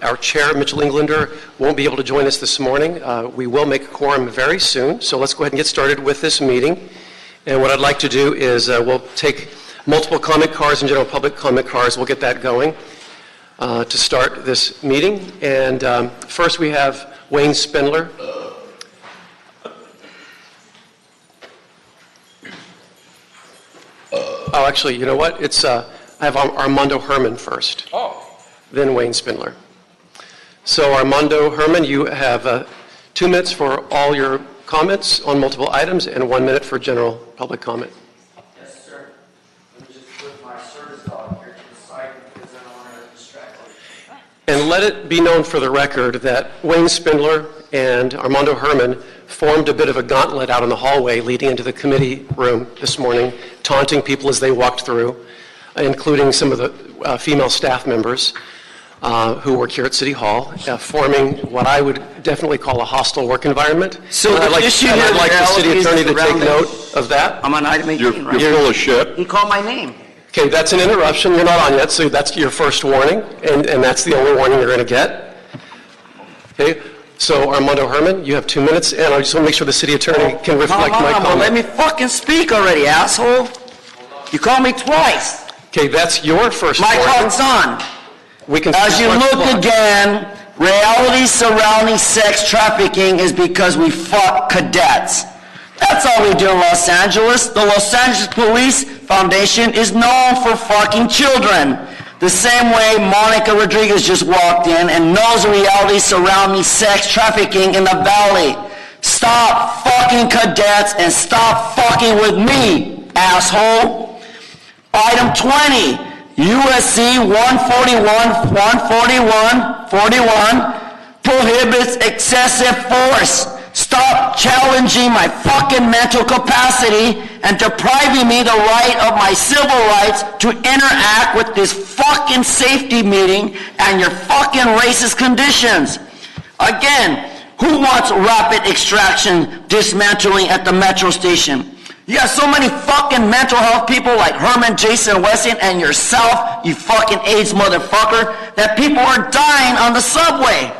Our chair, Mitchell Englander, won't be able to join us this morning. We will make a quorum very soon, so let's go ahead and get started with this meeting. And what I'd like to do is we'll take multiple comment cards and general public comment cards. We'll get that going to start this meeting. And first we have Wayne Spindler. Oh, actually, you know what? I have Armando Herman first. Oh. Then Wayne Spindler. So Armando Herman, you have 2 minutes for all your comments on multiple items and 1 minute for general public comment. Yes, sir. Let me just put my service dog here to the side because I don't want to distract you. And let it be known for the record that Wayne Spindler and Armando Herman formed a bit of a gauntlet out in the hallway leading into the committee room this morning, taunting people as they walked through, including some of the female staff members who work here at City Hall, forming what I would definitely call a hostile work environment. So I'd like the city attorney to take note of that. I'm on item 18, right? You're full of shit. He called my name. Okay, that's an interruption. You're not on yet, so that's your first warning, and that's the only warning you're going to get. Okay, so Armando Herman, you have 2 minutes, and I just want to make sure the city attorney can reflect my comment. Let me fucking speak already, asshole. You called me twice. Okay, that's your first My warning. clock's on. We can As you look again, reality surrounding sex trafficking is because we fuck cadets. That's all we do in Los Angeles. The Los Angeles Police Foundation is known for fucking children. The same way Monica Rodriguez just walked in and knows the reality surrounding sex trafficking in the valley. Stop fucking cadets and stop fucking with me, asshole. Item 20, USC 141 prohibits excessive force. Stop challenging my fucking mental capacity and depriving me the right of my civil rights to interact with this fucking safety meeting and your fucking racist conditions. Again, who wants rapid extraction dismantling at the metro station? You got so many fucking mental health people like Herman, Jason, Weston, and yourself, you fucking AIDS motherfucker, that people are dying on the subway.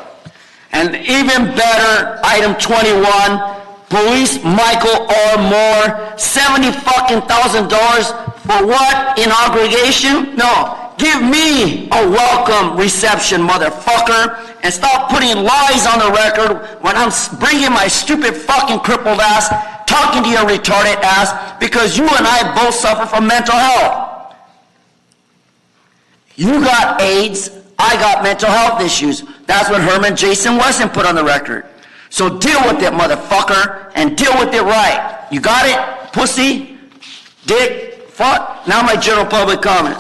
And even better, item 21, police Michael R. Moore, $70,000 for what? Inauguration? No, give me a welcome reception, motherfucker, and stop putting lies on the record when I'm bringing my stupid fucking crippled ass, talking to your retarded ass, because you and I both suffer from mental health. You got AIDS, I got mental health issues. That's what Herman Jason Weston put on the record. So deal with it, motherfucker, and deal with it right. You got it, pussy, dick, fuck? Now my general public comment.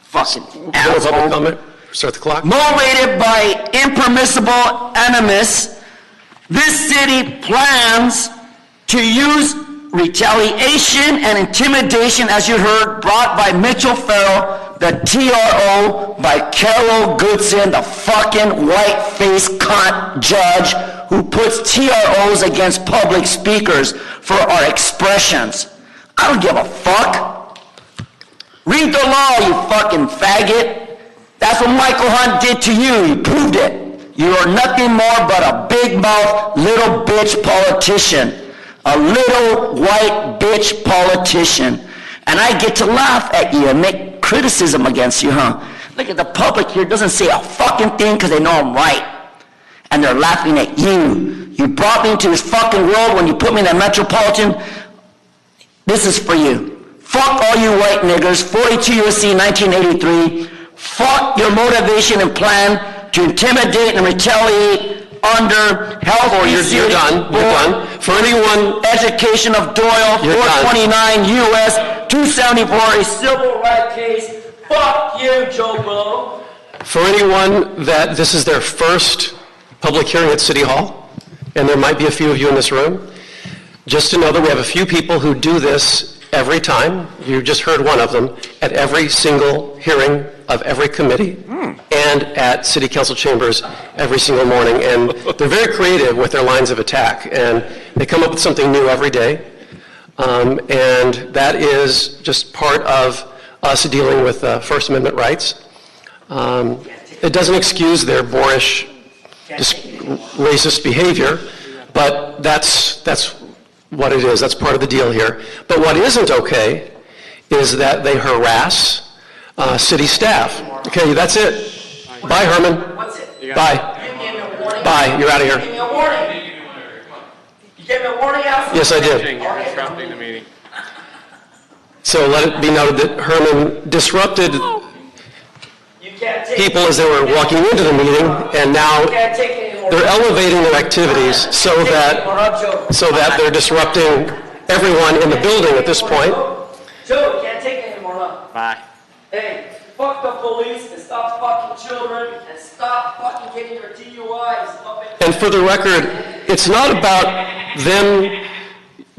Fucking General public asshole. comment. Start the clock. Motivated by impermissible animus, this city plans to use retaliation and intimidation, as you heard, brought by Mitchell Farrell, the TRO by Carol Goodson, the fucking white-faced cunt judge who puts TROs against public speakers for our expressions. I don't give a fuck. Read the law, you fucking faggot. That's what Michael Hunt did to you. He proved it. You are nothing more but a big-mouth little bitch politician. A little white bitch politician. And I get to laugh at you and make criticism against you, huh? Look at the public here doesn't say a fucking thing because they know I'm right. And they're laughing at you. You brought me into this fucking world when you put me in that Metropolitan. This is for you. Fuck all you white niggers, 42 USC 1983. Fuck your motivation and plan to intimidate and retaliate under health. You're done. You're done. For anyone, education of Doyle, 429 U.S. 274, a civil rights case. Fuck you, Joe Blow. For anyone that this is their first public hearing at City Hall, and there might be a few of you in this room, just to know that we have a few people who do this every time. You just heard one of them at every single hearing of every committee and at City Council chambers every single morning. And they're very creative with their lines of attack, and they come up with something new every day. And that is just part of us dealing with First Amendment rights. it doesn't excuse their boorish, racist behavior, but that's what it is. That's part of the deal here. But what isn't okay is that they harass city staff. Okay, that's it. Bye, Herman. What's it? Bye. You gave me a warning. Bye. You're out of You gave here. me a warning. You gave me a warning, Allison? Yes, I did. You're disrupting the meeting. So let it be noted that Herman disrupted You can't take people as they were walking into the meeting, and now You can't take any more. they're elevating their activities so that they're disrupting everyone in the building at this point. Joe, can't take any more love. Bye. Hey, fuck the police and stop fucking children and stop fucking getting your DUIs up in. And for the record, it's not about them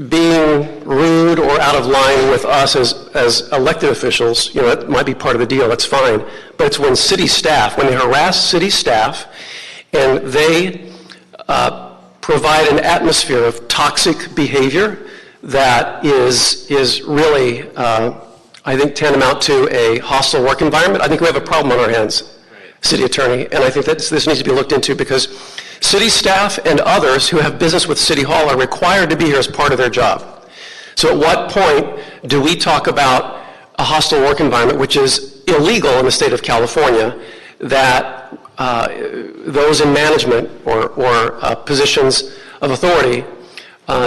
being rude or out of line with us as elected officials. You know, that might be part of the deal, that's fine. But it's when city staff, when they harass city staff and they provide an atmosphere of toxic behavior that is really, I think, tantamount to a hostile work environment. I think we have a problem on our hands, City Attorney, and I think that this needs to be looked into because city staff and others who have business with City Hall are required to be here as part of their job. So at what point do we talk about a hostile work environment, which is illegal in the state of California, that those in management or positions of authority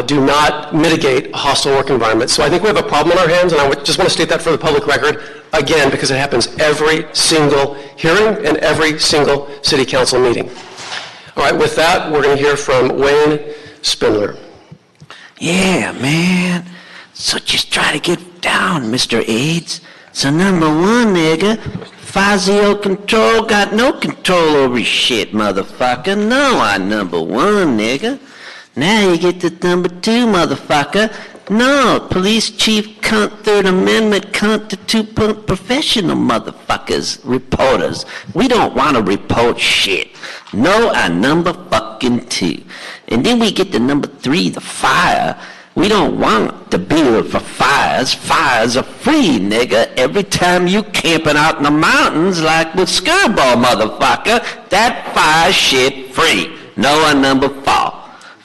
do not mitigate a hostile work environment. So I think we have a problem on our hands, and I just want to state that for the public record, again, because it happens every single hearing and every single city council meeting. All right, with that, we're going to hear from Wayne Spindler. Yeah, man. So just try to get down, Mr. AIDS. So number one, nigga, Fazio Control got no control over shit, motherfucker. No, I'm number one, nigga. Now you get to number two, motherfucker. No, police chief cunt, Third Amendment cunt to two-point professional motherfuckers, reporters. We don't want to report shit. No, I'm number fucking two. And then we get to number three, the fire. We don't want to build for fires. Fires are free, nigga. Every time you camping out in the mountains like with Skirball, motherfucker, that fire shit free. No, I'm number four.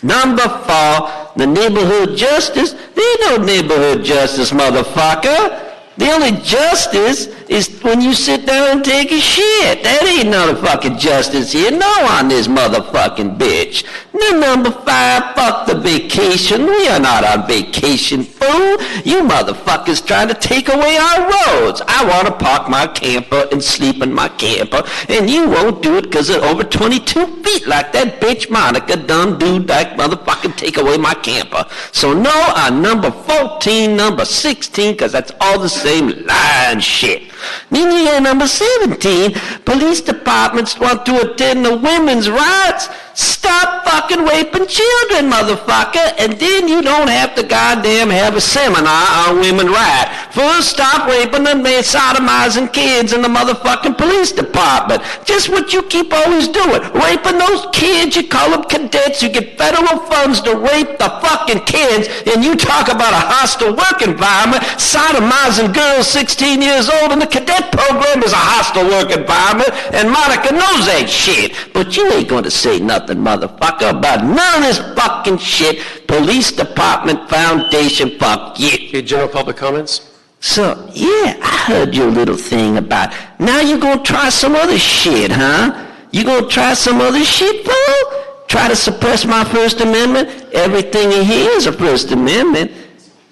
Number four, the neighborhood justice. There ain't no neighborhood justice, motherfucker. The only justice is when you sit down and take a shit. That ain't no fucking justice here. No on this motherfucking bitch. Then number five, fuck the vacation. We are not on vacation, fool. You motherfuckers trying to take away our roads. I want to park my camper and sleep in my camper, and you won't do it because it's over 22 feet like that bitch Monica done do like motherfucking take away my camper. So no on number 14, number 16, because that's all the same lying shit. Then you got number 17, police departments want to attend to women's rights. Stop fucking raping children, motherfucker, and then you don't have to goddamn have a seminar on women's rights. First, stop raping and sodomizing kids in the motherfucking police department. Just what you keep always doing. Raping those kids, you call them cadets, you get federal funds to rape the fucking kids, and you talk about a hostile work environment, sodomizing girls 16 years old in the cadet program is a hostile work environment, and Monica knows that shit. But you ain't gonna say nothing, motherfucker, about none of this fucking shit. Police Department Foundation, fuck you. Okay, general public comments? So, yeah, I heard your little thing about, now you gonna try some other shit, huh? You gonna try some other shit, fool? Try to suppress my First Amendment? Everything in here is a First Amendment.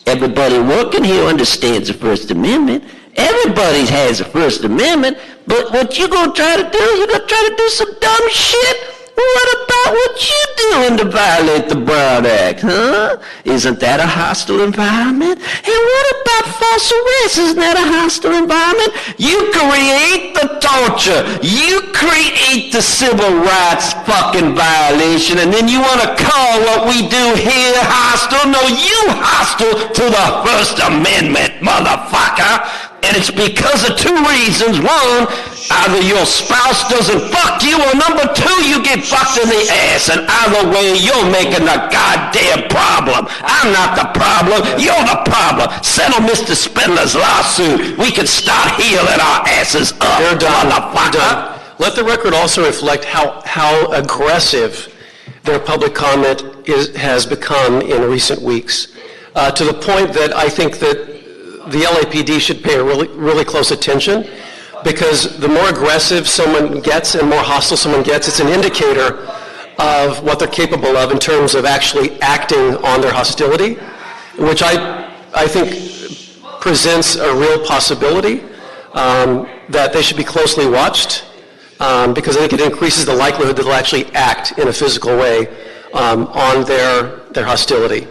Everybody working here understands the First Amendment. Everybody has a First Amendment, but what you gonna try to do? You gonna try to do some dumb shit? What about what you doing to violate the Brown Act, huh? Isn't that a hostile environment? And what about false arrest? Isn't that a hostile environment? You create the torture. You create the civil rights fucking violation, and then you want to call what we do here hostile? No, you hostile to the First Amendment, motherfucker. And it's because of two reasons. One, either your spouse doesn't fuck you, or number two, you get fucked in the ass. And either way, you're making the goddamn problem. I'm not the problem. You're the problem. Settle Mr. Spindler's lawsuit. We can start healing our asses up, You're done. motherfucker. Let the record also reflect how aggressive their public comment has become in recent weeks, to the point that I think that the LAPD should pay really close attention, because the more aggressive someone gets and more hostile someone gets, it's an indicator of what they're capable of in terms of actually acting on their hostility, which I think presents a real possibility that they should be closely watched, because I think it increases the likelihood that they'll actually act in a physical way on their hostility.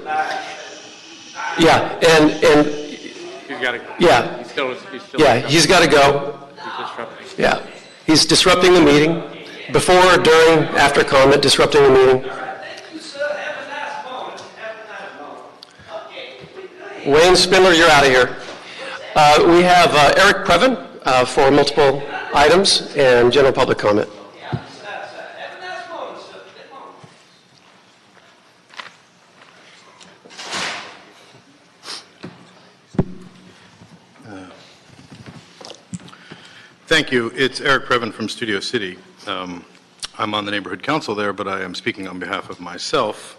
Yeah, and He's got to go. yeah, He's still he's got to go. He's disrupting. Yeah, he's disrupting the meeting, before, during, after comment, disrupting the meeting. Wayne Spindler, you're out of here. We have Eric Previn for multiple items and general public comment. Thank you. It's Eric Previn from Studio City. I'm on the neighborhood council there, but I am speaking on behalf of myself.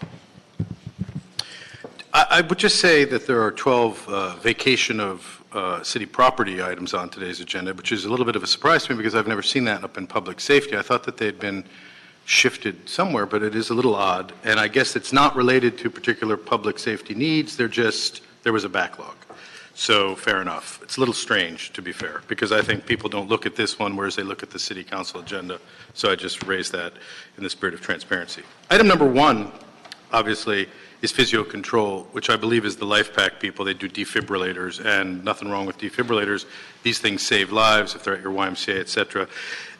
I would just say that there are 12 vacation of city property items on today's agenda, which is a little bit of a surprise to me because I've never seen that up in public safety. I thought that they'd been shifted somewhere, but it is a little odd. And I guess it's not related to particular public safety needs. There was a backlog. So fair enough. It's a little strange, to be fair, because I think people don't look at this one, whereas they look at the city council agenda. So I just raised that in the spirit of transparency. Item number 1, obviously, is physio control, which I believe is the LifePak people. They do defibrillators, and nothing wrong with defibrillators. These things save lives if they're at your YMCA, et cetera.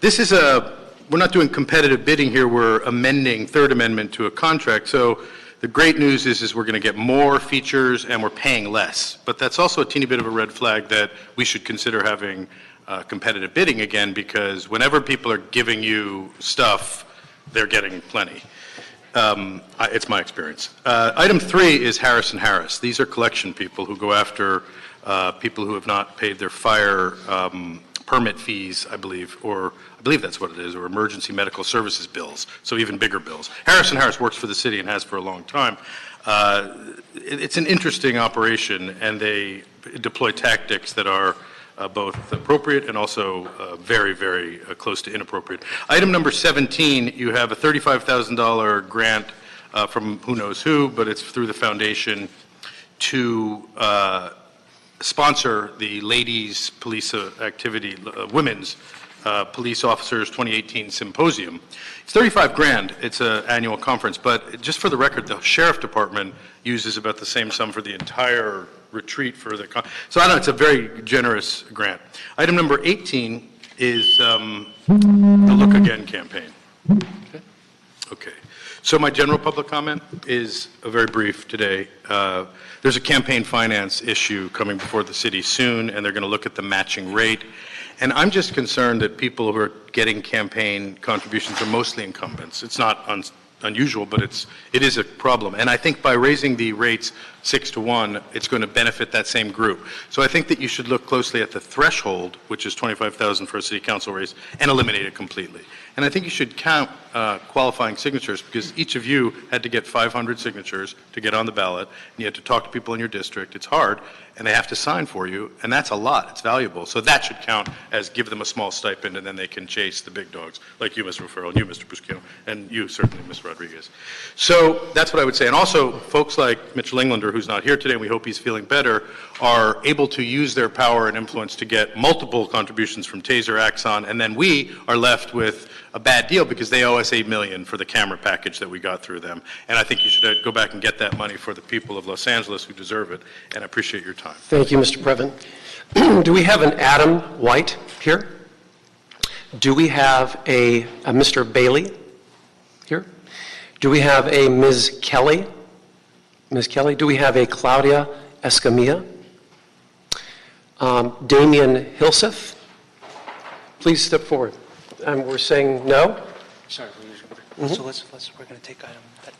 This is we're not doing competitive bidding here. We're amending Third Amendment to a contract. So the great news is we're going to get more features and we're paying less. But that's also a teeny bit of a red flag that we should consider having competitive bidding again, because whenever people are giving you stuff, they're getting plenty. It's my experience. Item 3 is Harris & Harris. These are collection people who go after people who have not paid their fire permit fees, I believe, or I believe that's what it is, or emergency medical services bills, so even bigger bills. Harris & Harris works for the city and has for a long time. It's an interesting operation, and they deploy tactics that are both appropriate and also very, very close to inappropriate. Item number 17, you have a $35,000 grant from who knows who, but it's through the foundation to sponsor the ladies police activity, women's police officers 2018 symposium. It's 35 grand. It's an annual conference, but just for the record, the sheriff department uses about the same sum for the entire retreat for the so I don't know, it's a very generous grant. Item number 18 is the Look Again campaign. Okay. So my general public comment is very brief today. There's a campaign finance issue coming before the city soon, and they're going to look at the matching rate. And I'm just concerned that people who are getting campaign contributions are mostly incumbents. It's not unusual, but it is a problem. And I think by raising the rates 6 to 1, it's going to benefit that same group. So I think that you should look closely at the threshold, which is $25,000 for a city council race, and eliminate it completely. And I think you should count qualifying signatures, because each of you had to get 500 signatures to get on the ballot, and you had to talk to people in your district. It's hard, and they have to sign for you, and that's a lot. It's valuable. So that should count as give them a small stipend, and then they can chase the big dogs, like you, Mr. Farrell, and you, Mr. Busquino, and you, certainly, Ms. Rodriguez. So that's what I would say. And also, folks like Mitchell Englander, who's not here today, and we hope he's feeling better, are able to use their power and influence to get multiple contributions from Taser, Axon, and then we are left with a bad deal because they owe us $8 million for the camera package that we got through them. And I think you should go back and get that money for the people of Los Angeles who deserve it, and I appreciate your time. Thank you, Mr. Previn. Do we have an Adam White here? Do we have a Mr. Bailey here? Do we have a Ms. Kelly? Ms. Kelly? Do we have a Claudia Escamilla? Damian Hilseth? Please step forward. We're saying no? Sorry, so we're going to take that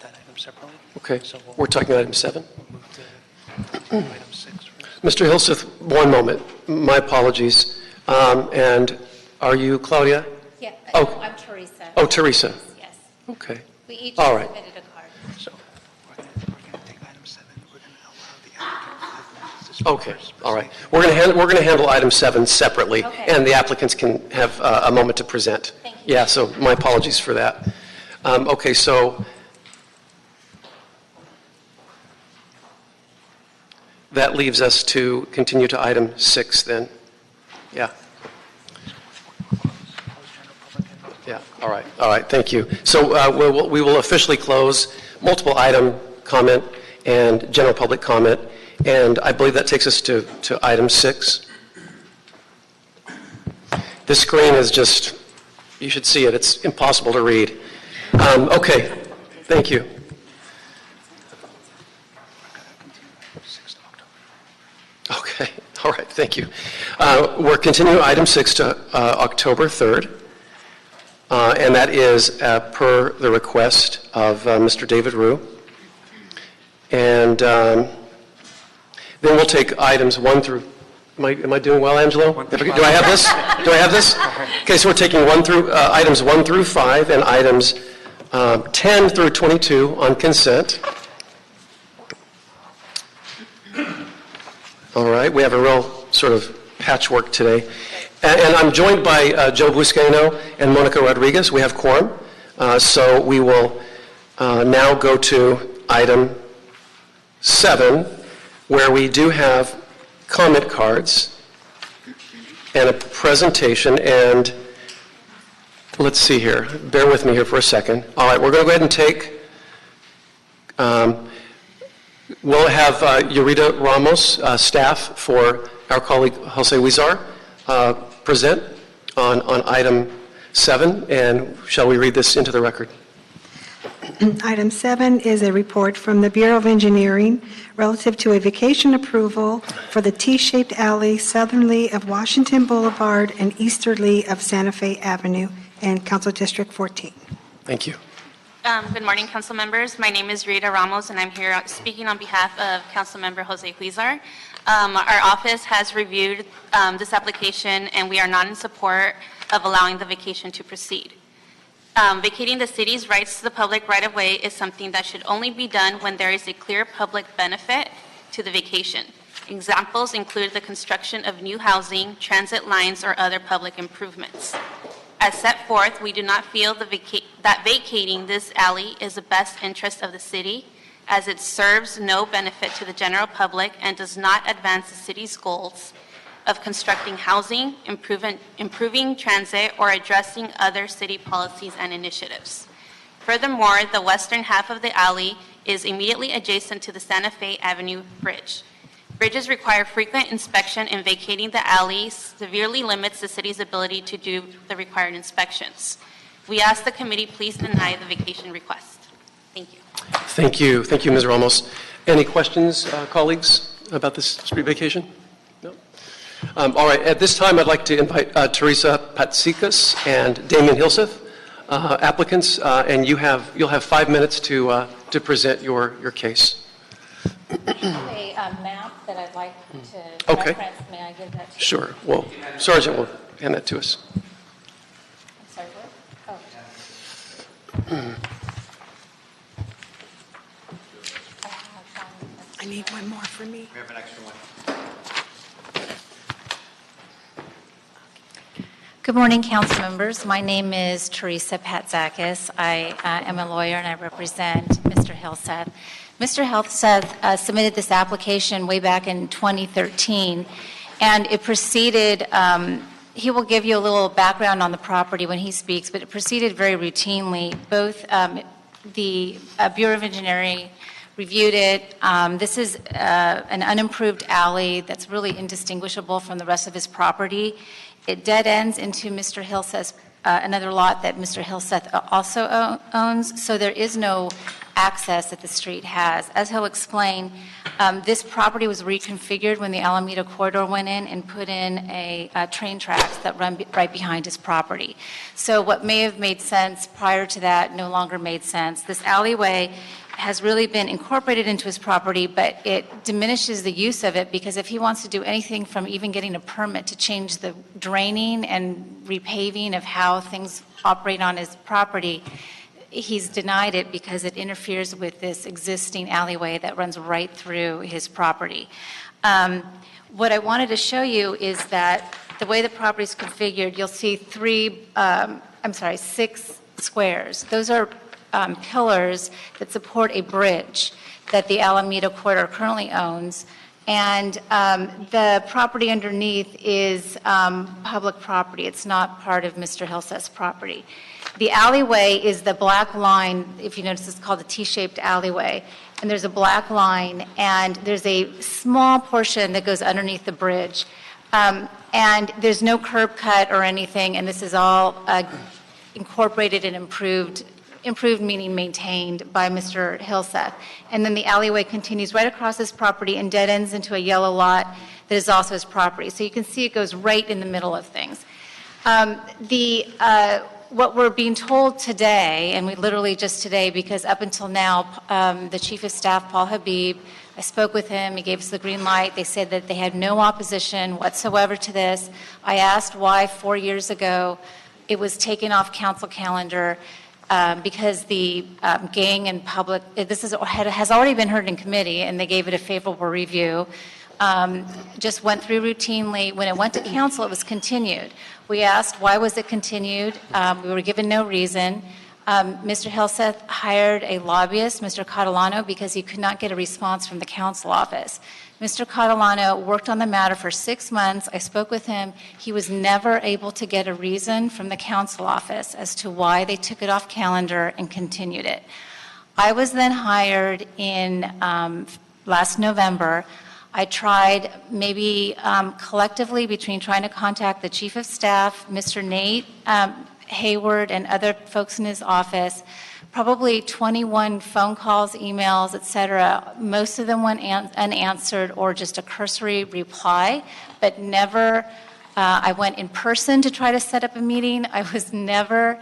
item separately. Okay, So we're talking item 7. we'll move to item 6 first. Mr. Hilseth, one moment. My apologies. And are you Claudia? Yeah, Oh. no, I'm Teresa. Oh, Teresa. Yes. Okay. We each All right. submitted a card. So we're gonna take item 7. We're gonna allow the applicant 5 minutes to speak Okay, first. all right. We're going to handle item 7 separately, Okay. and the applicants can have a moment to present. Thank you. Yeah, so my apologies for that. Okay, so that leaves us to continue to item 6 then. Yeah. Yeah, all right, thank you. So we will officially close multiple item comment and general public comment, and I believe that takes us to item 6. This screen is just, you should see it, it's impossible to read. Okay, thank you. Okay, all right, thank you. We're continuing item 6 to October 3rd. And that is per the request of Mr. David Rue. And then we'll take items 1 through, am I doing well, Angelo? Do I have this? Do I have this? Okay, so we're taking items 1 through 5 and items 10 through 22 on consent. All right, we have a real sort of patchwork today. And I'm joined by Joe Buscaino and Monica Rodriguez. We have quorum. So we will now go to item 7, where we do have comment cards and a presentation. And let's see here. Bear with me here for a second. All right, we're going to go ahead and take, we'll have Eurita Ramos, staff for our colleague Jose Huizar, present on item 7, and shall we read this into the record? Item 7 is a report from the Bureau of Engineering relative to a vacation approval for the T-shaped alley southerly of Washington Boulevard and easterly of Santa Fe Avenue in Council District 14. Thank you. Good morning, council members. My name is Rita Ramos, and I'm here speaking on behalf of Council Member Jose Huizar. Our office has reviewed this application, and we are not in support of allowing the vacation to proceed. Vacating the city's rights to the public right-of-way is something that should only be done when there is a clear public benefit to the vacation. Examples include the construction of new housing, transit lines, or other public improvements. As set forth, we do not feel that vacating this alley is the best interest of the city, as it serves no benefit to the general public and does not advance the city's goals of constructing housing, improving transit, or addressing other city policies and initiatives. Furthermore, the western half of the alley is immediately adjacent to the Santa Fe Avenue Bridge. Bridges require frequent inspection, and vacating the alley severely limits the city's ability to do the required inspections. We ask the committee please deny the vacation request. Thank you. Thank you. Thank you, Ms. Ramos. Any questions, colleagues, about this street vacation? No? All right. At this time, I'd like to invite Teresa Patsikas and Damian Hilseth, applicants, and you'll have 5 minutes to present your case. A map that I'd like to Okay. reference. May I give that to you? Sure. Well, Sergeant will hand that to us. I'm sorry, what? Oh. I need one more for me. We have an extra one. Good morning, council members. My name is Teresa Patsakis. I am a lawyer and I represent Mr. Hilseth. Mr. Hilseth submitted this application way back in 2013, and it proceeded, he will give you a little background on the property when he speaks, but it proceeded very routinely. Both the Bureau of Engineering reviewed it. This is an unimproved alley that's really indistinguishable from the rest of his property. It dead ends into Mr. Hilseth's, another lot that Mr. Hilseth also owns, so there is no access that the street has. As he'll explain, this property was reconfigured when the Alameda corridor went in and put in a train tracks that run right behind his property. So what may have made sense prior to that no longer made sense. This alleyway has really been incorporated into his property, but it diminishes the use of it because if he wants to do anything from even getting a permit to change the draining and repaving of how things operate on his property, he's denied it because it interferes with this existing alleyway that runs right through his property. What I wanted to show you is that the way the property is configured, you'll see 6 squares. Those are pillars that support a bridge that the Alameda corridor currently owns. And the property underneath is public property. It's not part of Mr. Hillseth's property. The alleyway is the black line. If you notice, it's called the T-shaped alleyway. And there's a black line, and there's a small portion that goes underneath the bridge. And there's no curb cut or anything, and this is all incorporated and improved meaning maintained by Mr. Hillseth. And then the alleyway continues right across his property and dead ends into a yellow lot that is also his property. So you can see it goes right in the middle of things. What we're being told today, and we literally just today, because up until now, the Chief of Staff, Paul Habib, I spoke with him, he gave us the green light. They said that they had no opposition whatsoever to this. I asked why 4 years ago it was taken off council calendar. Because the gang and public, has already been heard in committee, and they gave it a favorable review. Just went through routinely. When it went to council, it was continued. We asked why was it continued. We were given no reason. Mr. Hillseth hired a lobbyist, Mr. Catalano, because he could not get a response from the council office. Mr. Catalano worked on the matter for 6 months. I spoke with him. He was never able to get a reason from the council office as to why they took it off calendar and continued it. I was then hired in last November. I tried maybe collectively between trying to contact the Chief of Staff, Mr. Nate Hayward, and other folks in his office, probably 21 phone calls, emails, et cetera. Most of them went unanswered or just a cursory reply, but never, I went in person to try to set up a meeting. I was never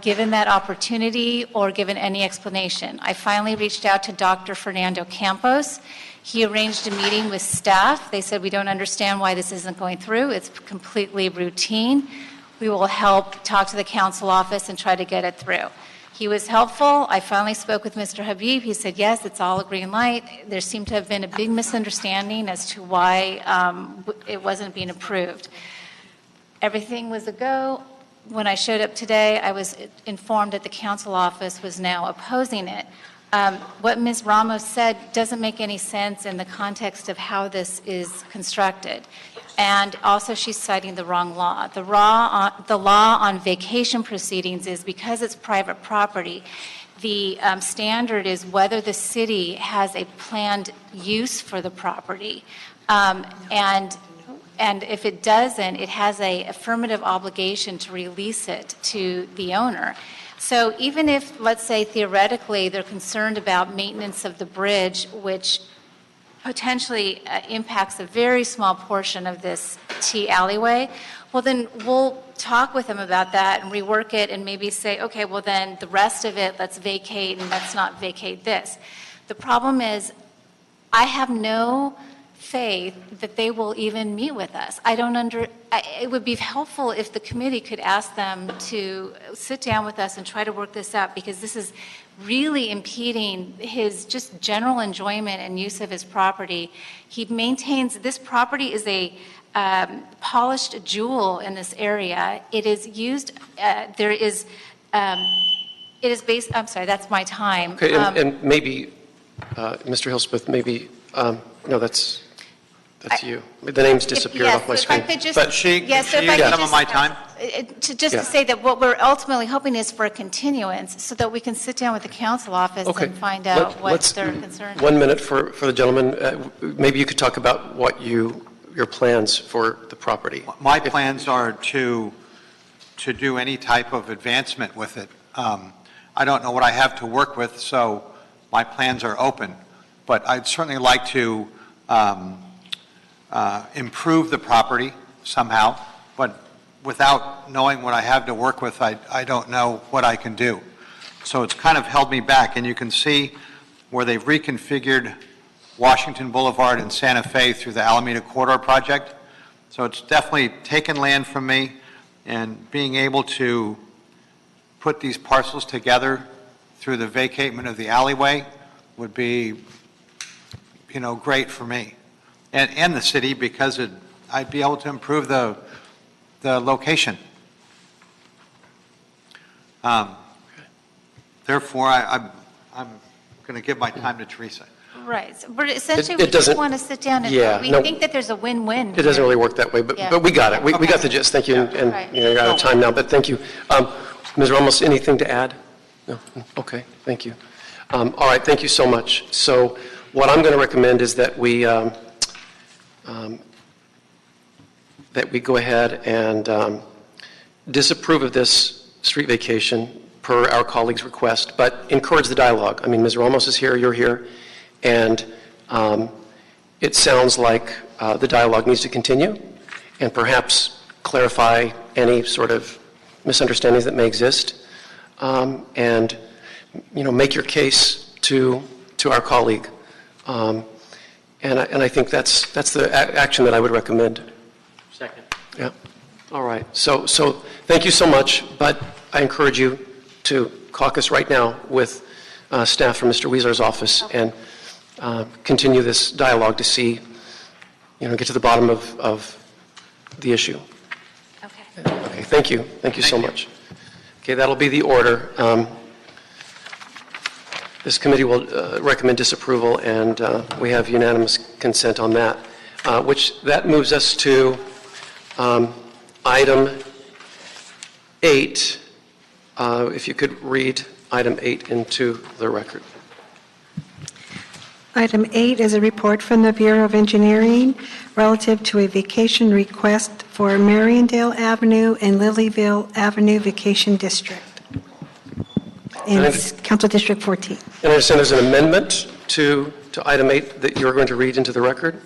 given that opportunity or given any explanation. I finally reached out to Dr. Fernando Campos. He arranged a meeting with staff. They said, we don't understand why this isn't going through. It's completely routine. We will help talk to the council office and try to get it through. He was helpful. I finally spoke with Mr. Habib. He said, yes, it's all a green light. There seemed to have been a big misunderstanding as to why it wasn't being approved. Everything was a go. When I showed up today, I was informed that the council office was now opposing it. What Ms. Ramos said doesn't make any sense in the context of how this is constructed. And also she's citing the wrong law. The law on vacation proceedings is because it's private property, the standard is whether the city has a planned use for the property. And if it doesn't, it has an affirmative obligation to release it to the owner. So even if, let's say, theoretically, they're concerned about maintenance of the bridge, which potentially impacts a very small portion of this T alleyway, well, then we'll talk with them about that and rework it and maybe say, okay, well, then the rest of it, let's vacate and let's not vacate this. The problem is I have no faith that they will even meet with us. It would be helpful if the committee could ask them to sit down with us and try to work this out, because this is really impeding his just general enjoyment and use of his property. He maintains, this property is a polished jewel in this area. It is used, it is based, I'm sorry, that's my time. Okay, and maybe, Mr. Hillseth, maybe, no, that's you. The names disappeared off my screen. But she use some of my time? To say that what we're ultimately hoping is for a continuance so that we can sit down with the council office and find out what their concerns are. 1 minute for the gentleman. Maybe you could talk about what your plans for the property. My plans are to do any type of advancement with it. I don't know what I have to work with, so my plans are open. But I'd certainly like to improve the property somehow, but without knowing what I have to work with, I don't know what I can do. So it's kind of held me back, and you can see where they've reconfigured Washington Boulevard and Santa Fe through the Alameda Corridor project. So it's definitely taken land from me, and being able to put these parcels together through the vacatement of the alleyway would be, you know, great for me and the city, because I'd be able to improve the location. Therefore, I'm going to give my time to Teresa. Right, so, but essentially, It we just doesn't- want to sit down and, Yeah, we no. think that there's a win-win. It doesn't really work that way, Yeah. but we got it. We got the gist. Thank you, and Right. you know, you're out of time now, but thank you. Ms. Ramos, anything to add? No? Okay, thank you. All right, thank you so much. So what I'm going to recommend is that we go ahead and disapprove of this street vacation per our colleague's request, but encourage the dialogue. I mean, Ms. Ramos is here, you're here, and it sounds like the dialogue needs to continue and perhaps clarify any sort of misunderstandings that may exist, and, you know, make your case to our colleague. And I think that's the action that I would recommend. Second. Yeah. All right. So thank you so much, but I encourage you to caucus right now with staff from Mr. Weeser's office and continue this dialogue to see, you know, get to the bottom of the issue. Okay. Okay, thank you. Thank you so much. Okay, that'll be the order. This committee will recommend disapproval, and we have unanimous consent on that, which that moves us to item 8. If you could read item 8 into the record. Item 8 is a report from the Bureau of Engineering relative to a vacation request for Mariondale Avenue and Lilyville Avenue Vacation District in Council District 14. And I understand there's an amendment to item 8 that you're going to read into the record?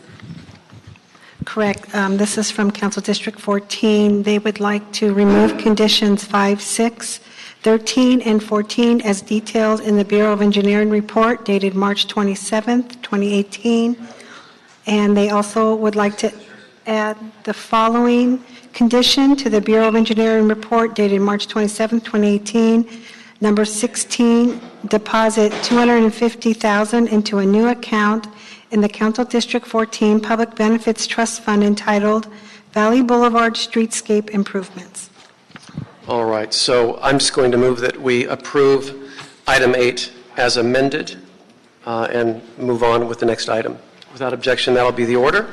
Correct. This is from Council District 14. They would like to remove conditions 5, 6, 13, and 14 as detailed in the Bureau of Engineering report dated March 27th, 2018. And they also would like to add the following condition to the Bureau of Engineering report dated March 27th, 2018. Number 16, deposit $250,000 into a new account in the Council District 14 Public Benefits Trust Fund entitled Valley Boulevard Streetscape Improvements. All right, so I'm just going to move that we approve item 8 as amended and move on with the next item. Without objection, that'll be the order,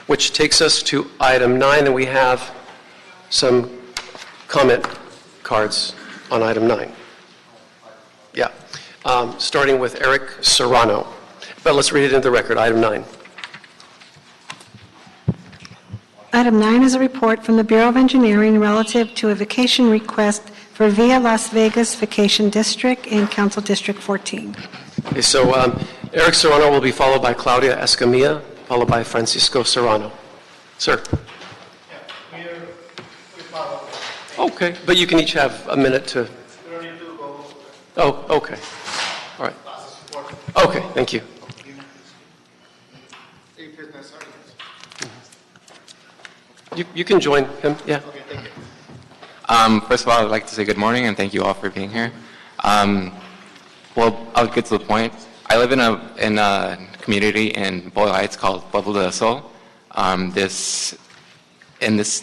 which takes us to item 9, and we have some comment cards on item 9. Yeah, starting with Eric Serrano. But let's read it into the record, item 9. Item 9 is a report from the Bureau of Engineering relative to a vacation request for Via Las Vegas Vacation District in Council District 14. Okay, so Eric Serrano will be followed by Claudia Escamilla, followed by Francisco Serrano. Sir. Okay, but you can each have a minute to... Oh, okay. All right. Okay, thank you. You can join him, yeah. First of all, I'd like to say good morning and thank you all for being here. Well, I'll get to the point. I live in a community in Boyle Heights called Pueblo del Sol. In this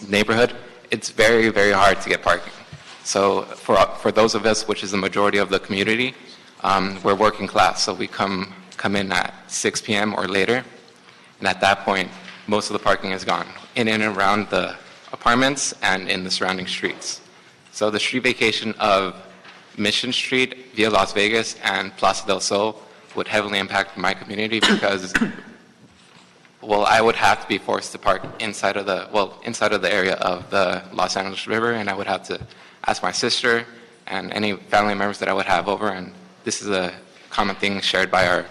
neighborhood, it's very, very hard to get parking. So for those of us, which is the majority of the community, we're working class. So we come in at 6 p.m. or later, and at that point, most of the parking is gone in and around the apartments and in the surrounding streets. So the street vacation of Mission Street, Via Las Vegas, and Plaza del Sol would heavily impact my community because, well, I would have to be forced to park inside of the area of the Los Angeles River, and I would have to ask my sister and any family members that I would have over, and this is a common thing shared by our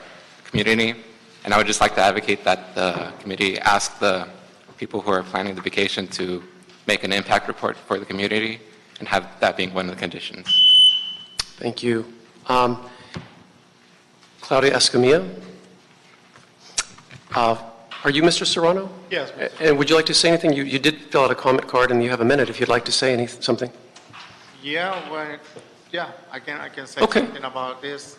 community. And I would just like to advocate that the committee ask the people who are planning the vacation to make an impact report for the community and have that being one of the conditions. Thank you. Claudia Escamilla? Are you Mr. Serrano? Yes. And would you like to say anything? You did fill out a comment card, and you have a minute if you'd like to say something. Yeah, well, yeah, I can say Okay. something about this,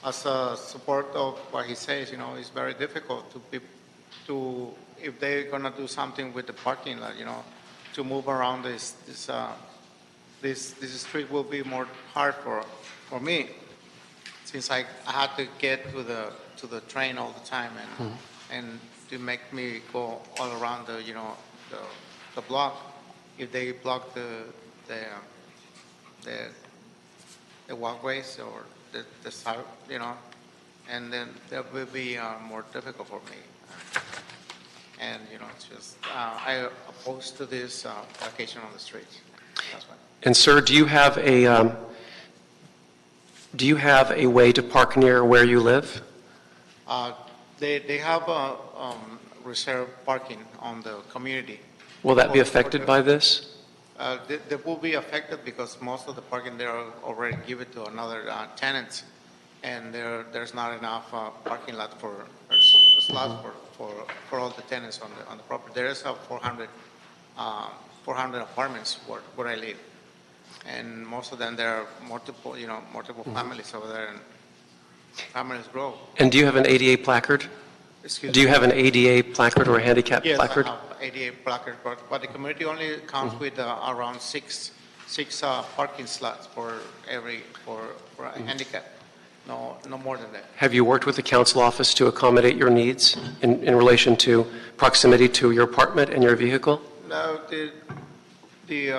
as a support of what he says, it's very difficult if they're gonna do something with the parking lot, to move around this street will be more hard for me, since I had to get to the train all the time and to make me go all around the block. If they block the walkways or the side, and then that will be more difficult for me. And, it's just, I oppose to this vacation on the streets. That's why. And sir, do you have a way to park near where you live? They have reserved parking on the community. Will that be affected by this? They will be affected because most of the parking there are already given to another tenants, and there's not enough parking lot slots for all the tenants on the property. There is 400 apartments where I live, and most of them there are multiple families over there, and families grow. And do you have an ADA placard? Excuse Do you me? have an ADA placard or a handicap placard? Yes, I have ADA placard, but the community only comes with around six parking slots for a handicap. No more than that. Have you worked with the council office to accommodate your needs in relation to proximity to your apartment and your vehicle? No, the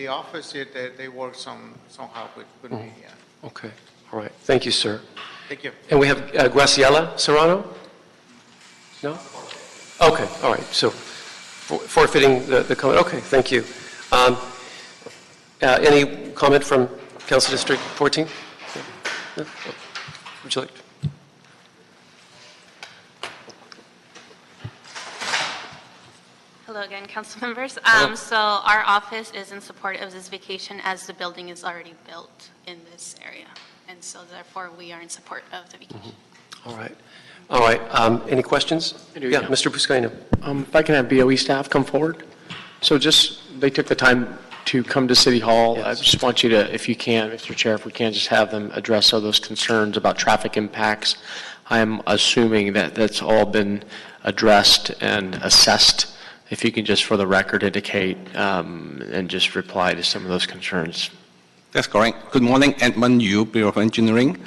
office, they work somehow with me, yeah. Okay, all right. Thank you, sir. Thank you. And we have Graciela Serrano? No? Okay, all right. So forfeiting the comment. Okay, thank you. Any comment from Council District 14? No? Would you like? Hello again, council members. So our office is in support of this vacation as the building is already built in this area. And so therefore, we are in support of the vacation. All right. All right. Any questions? Yeah, Mr. Buscaino. If I can have BOE staff come forward. So they took the time to come to City Hall. Yes. I just want you to, if you can, Mr. Chair, if we can, just have them address all those concerns about traffic impacts. I am assuming that that's all been addressed and assessed. If you can just, for the record, indicate and just reply to some of those concerns. That's correct. Good morning, Edmund Yu, Bureau of Engineering.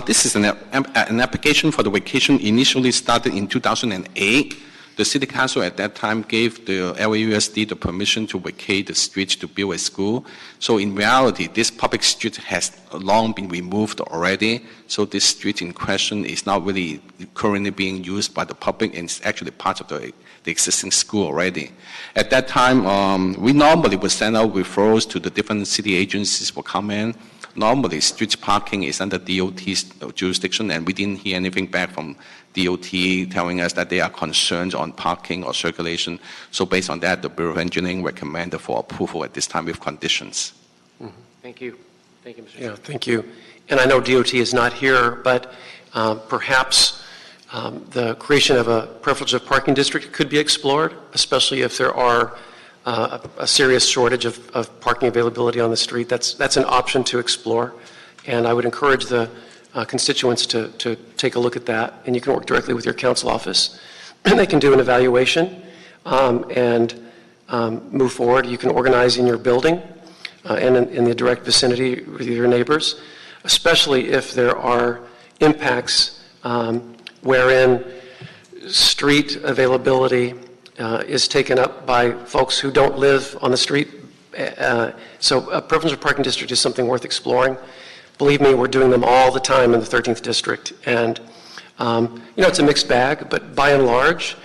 This is an application for the vacation initially started in 2008. The City Council at that time gave the LAUSD the permission to vacate the street to build a school. So in reality, this public street has long been removed already. So this street in question is not really currently being used by the public, and it's actually part of the existing school already. At that time, we normally would send out referrals to the different city agencies for comment. Normally, street parking is under DOT's jurisdiction, and we didn't hear anything back from DOT telling us that they are concerned on parking or circulation. So based on that, the Bureau of Engineering recommended for approval at this time with conditions. Mm-hmm. Thank you. Thank you, Mr. Yeah, thank you. And I know DOT is not here, but perhaps the creation of a preferential parking district could be explored, especially if there are a serious shortage of parking availability on the street. That's an option to explore, and I would encourage the constituents to take a look at that, and you can work directly with your council office. And they can do an evaluation and move forward. You can organize in your building and in the direct vicinity with your neighbors, especially if there are impacts wherein street availability is taken up by folks who don't live on the street. So a preferential parking district is something worth exploring. Believe me, we're doing them all the time in the 13th District. And, it's a mixed bag, but by and large,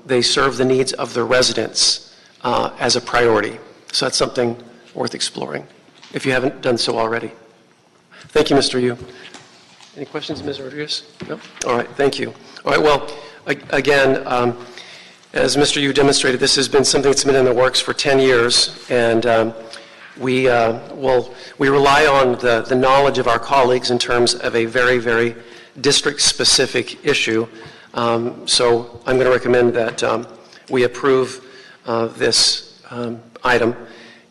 they serve the needs of the residents as a priority. So that's something worth exploring, if you haven't done so already. Thank you, Mr. Yu. Any questions, Ms. Rodriguez? No? All right, thank you. All right, well, again, as Mr. Yu demonstrated, this has been something that's been in the works for 10 years, and we rely on the knowledge of our colleagues in terms of a very, very district-specific issue. So I'm going to recommend that we approve this item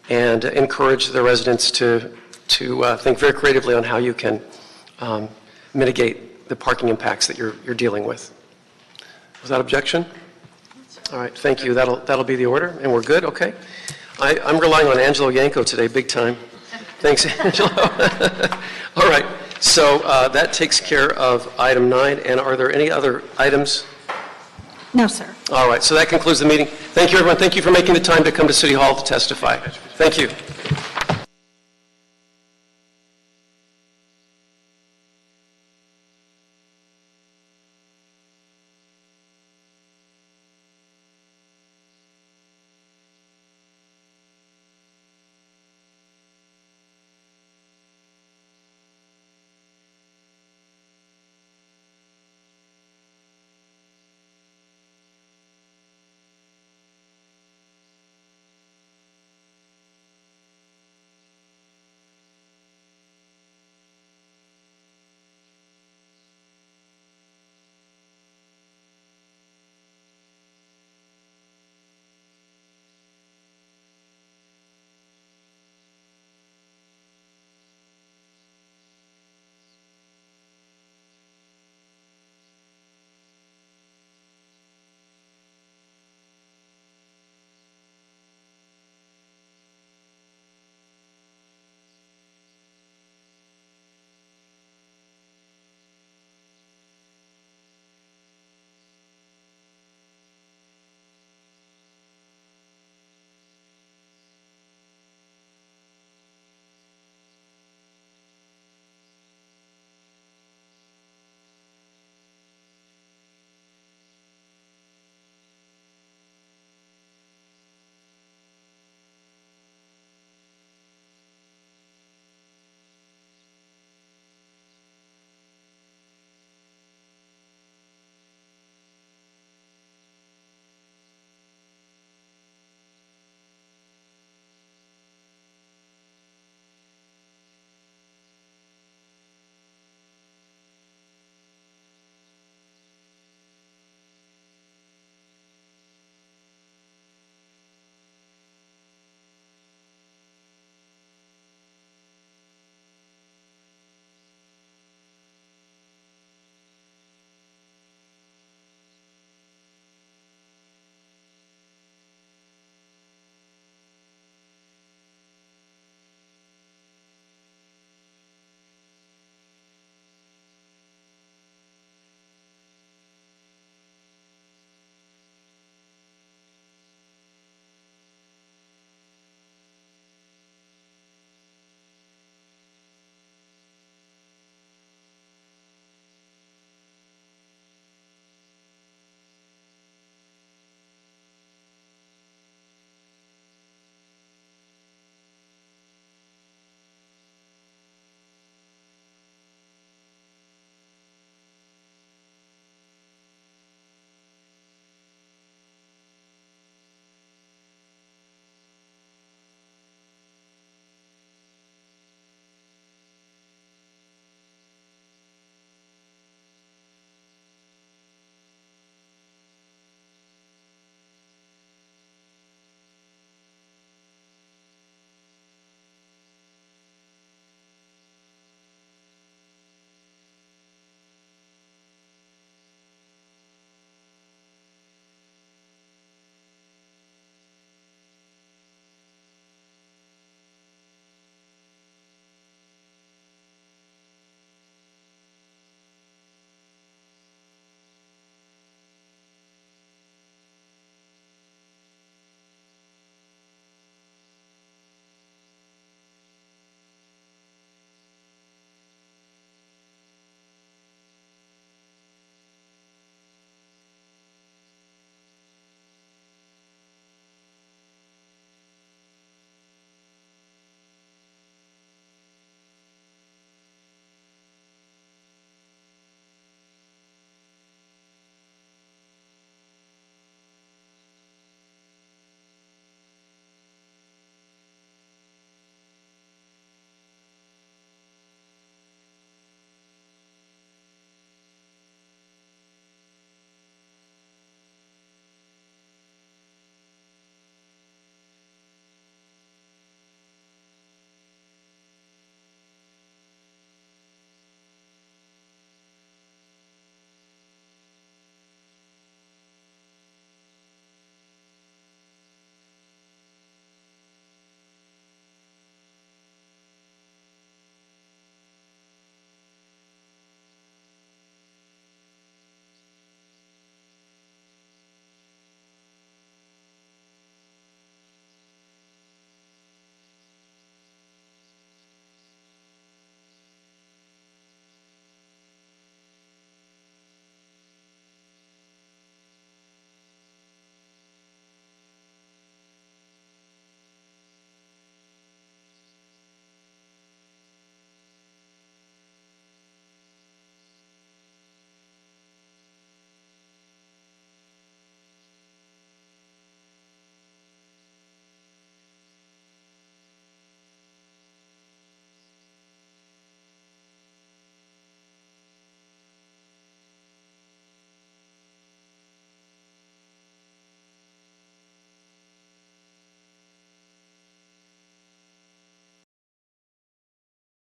and encourage the residents to think very creatively on how you can mitigate the parking impacts that you're dealing with. Without objection? All right, thank you. That'll be the order, and we're good, okay? I'm relying on Angelo Yanko today, big time. Thanks, Angelo. All right, so that takes care of item 9, and are there any other items? No, sir. All right, so that concludes the meeting. Thank you, everyone. Thank you for making the time to come to City Hall to testify. Thank you.